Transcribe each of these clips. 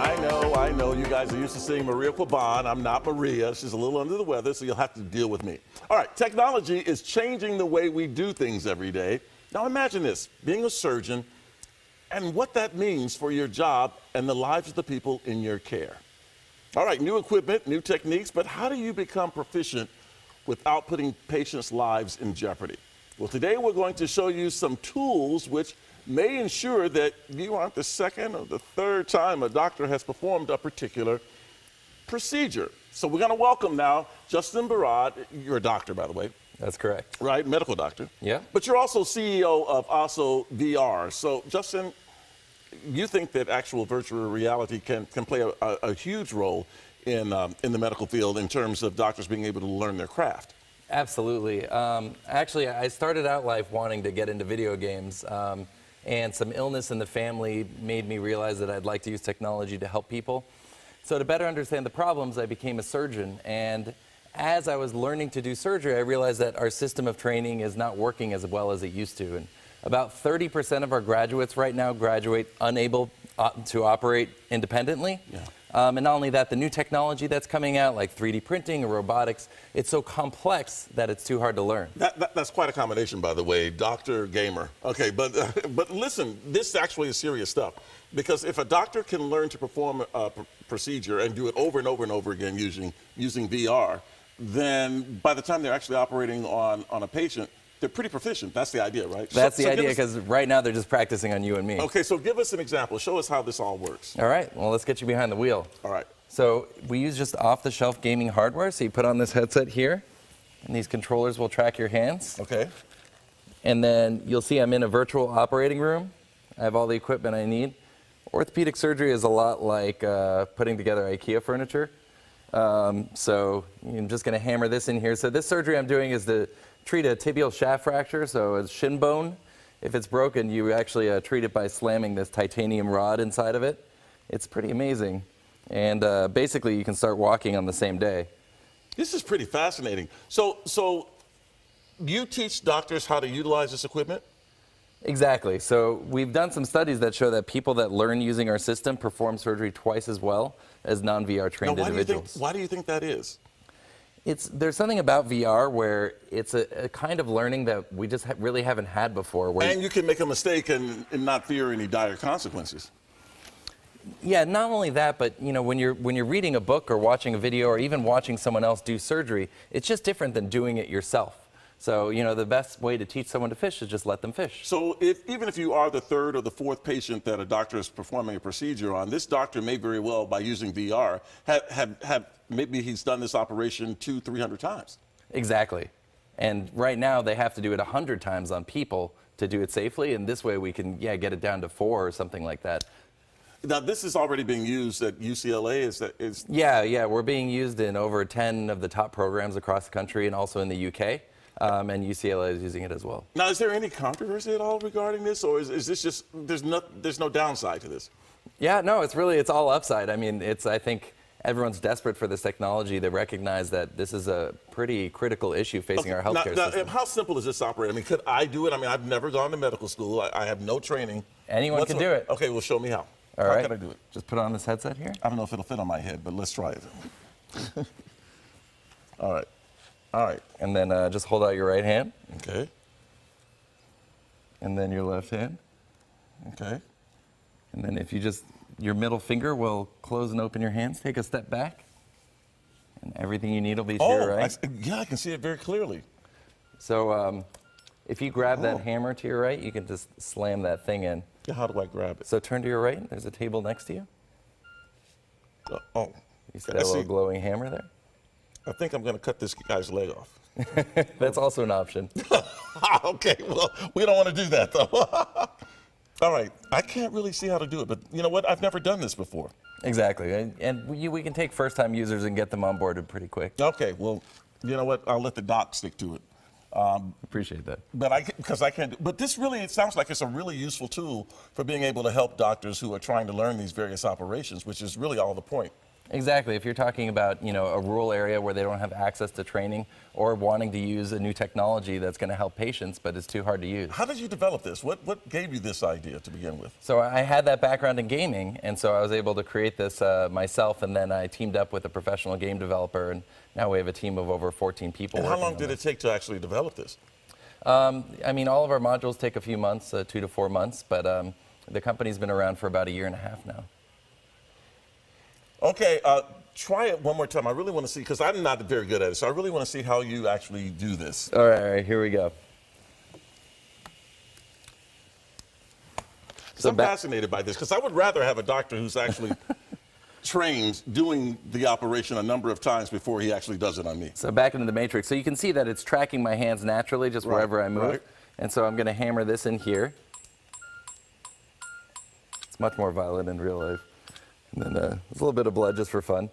I know. You guys are used to seeing Maria Quaban. I'm not Maria. She's a little under the weather, so you'll have to deal with me. All right, technology is changing the way we do things every day. Now imagine this, being a surgeon and what that means for your job and the lives of the people in your care. All right, new equipment, new techniques, but how do you become proficient without putting patients' lives in jeopardy? Well, today we're going to show you some tools which may ensure that you aren't the second or the third time a doctor has performed a particular procedure. So we're going to welcome now Justin Barad. You're a doctor, by the way. That's correct. Right, medical doctor. Yeah. But you're also CEO of Osso VR. So, Justin, you think that actual virtual reality can play a huge role in the medical field in terms of doctors being able to learn their craft? Absolutely. Actually, I started out life wanting to get into video games, and some illness in the family made me realize that I'd like to use technology to help people. So to better understand the problems, I became a surgeon, and as I was learning to do surgery, I realized that our system of training is not working as well as it used to. And about 30% of our graduates right now graduate unable to operate independently. Yeah. And not only that, the new technology that's coming out, like 3D printing or robotics, it's so complex that it's too hard to learn. That's quite a combination, by the way, doctor, gamer. Okay, but listen, this actually is serious stuff. Because if a doctor can learn to perform a procedure and do it over and over and over again using VR, then by the time they're actually operating on a patient, they're pretty proficient. That's the idea, right? That's the idea, because right now they're just practicing on you and me. Okay, so give us an example. Show us how this all works. All right, well, let's get you behind the wheel. All right. So we use just off-the-shelf gaming hardware. So you put on this headset here, and these controllers will track your hands. Okay. And then you'll see I'm in a virtual operating room. I have all the equipment I need. Orthopedic surgery is a lot like putting together IKEA furniture. So I'm just going to hammer this in here. So this surgery I'm doing is to treat a tibial shaft fracture, so a shin bone. If it's broken, you actually treat it by slamming this titanium rod inside of it. It's pretty amazing. And basically, you can start walking on the same day. This is pretty fascinating. So you teach doctors how to utilize this equipment? Exactly. So we've done some studies that show that people that learn using our system perform surgery twice as well as non-VR trained individuals. Why do you think that is? There's something about VR where it's a kind of learning that we just really haven't had before. And you can make a mistake and not fear any dire consequences. Yeah, not only that, but you know, when you're reading a book or watching a video or even watching someone else do surgery, it's just different than doing it yourself. So, you know, the best way to teach someone to fish is just let them fish. So even if you are the third or the fourth patient that a doctor is performing a procedure on, this doctor may very well, by using VR, maybe he's done this operation 200-300 times. Exactly. And right now they have to do it 100 times on people to do it safely, and this way we can, get it down to 4 or something like that. Now, this is already being used at UCLA, Yeah, we're being used in over 10 of the top programs across the country and also in the UK. And UCLA is using it as well. Now, is there any controversy at all regarding this, or is this just, there's no downside to this? Yeah, no, it's all upside. I mean, I think everyone's desperate for this technology. They recognize that this is a pretty critical issue facing our healthcare system. How simple is this operating? I mean, could I do it? I mean, I've never gone to medical school. I have no training. Anyone can do it. Okay, well, show me how. All right. How can I do it? Just put on this headset here. I don't know if it'll fit on my head, but let's try it. All right. All right. And then just hold out your right hand. Okay. And then your left hand. Okay. And then if you your middle finger will close and open your hands. Take a step back. And everything you need will be to your right. I can see it very clearly. So if you grab that hammer to your right, you can just slam that thing in. Yeah, how do I grab it? So turn to your right. There's a table next to you. You see that little glowing hammer there? I think I'm going to cut this guy's leg off. That's also an option. Okay, well, we don't want to do that, though. All right, I can't really see how to do it, but you know what? I've never done this before. Exactly, and we can take first-time users and get them onboarded pretty quick. Okay, well, you know what? I'll let the doc stick to it. Appreciate that. Because I can't. But this really, it sounds like it's a really useful tool for being able to help doctors who are trying to learn these various operations, which is really all the point. Exactly. If you're talking about, a rural area where they don't have access to training or wanting to use a new technology that's going to help patients, but it's too hard to use. How did you develop this? What gave you this idea to begin with? So I had that background in gaming, and so I was able to create this myself, and then I teamed up with a professional game developer, and now we have a team of over 14 people. And how long did it take to actually develop this? I mean, all of our modules take a few months, 2 to 4 months, but the company's been around for about 1.5 years now. Okay, try it one more time. I really want to see, because I'm not very good at it, so I really want to see how you actually do this. All right, here we go. So I'm fascinated by this, because I would rather have a doctor who's actually trained doing the operation a number of times before he actually does it on me. So back into the matrix. So you can see that it's tracking my hands naturally just wherever I move. Right. And so I'm going to hammer this in here. It's much more violent in real life. And then there's a little bit of blood just for fun.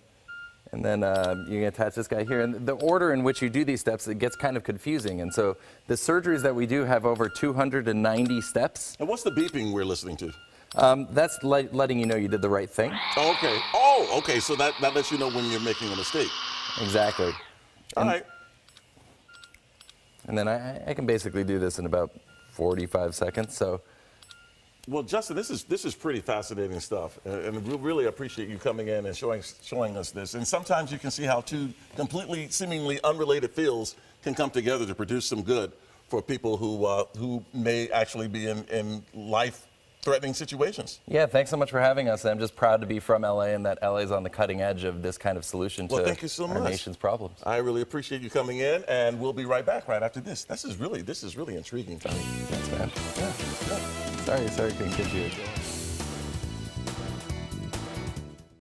And then you can attach this guy here. And the order in which you do these steps, it gets kind of confusing. And so the surgeries that we do have over 290 steps. And what's the beeping we're listening to? That's letting you know you did the right thing. Okay. Oh, okay. So that lets you know when you're making a mistake. Exactly. All right. And then I can basically do this in about 45 seconds. So. Well, Justin, this is pretty fascinating stuff, and we really appreciate you coming in and showing us this. And sometimes you can see how two completely, seemingly unrelated fields can come together to produce some good for people who may actually be in life-threatening situations. Yeah, thanks so much for having us. I'm just proud to be from LA and that LA is on the cutting edge of this kind of solution to thank you so our much. nation's problems. I really appreciate you coming in, and we'll be right back right after this. This is really intriguing, Tommy. Thanks, man. Yeah. Sorry I couldn't get you.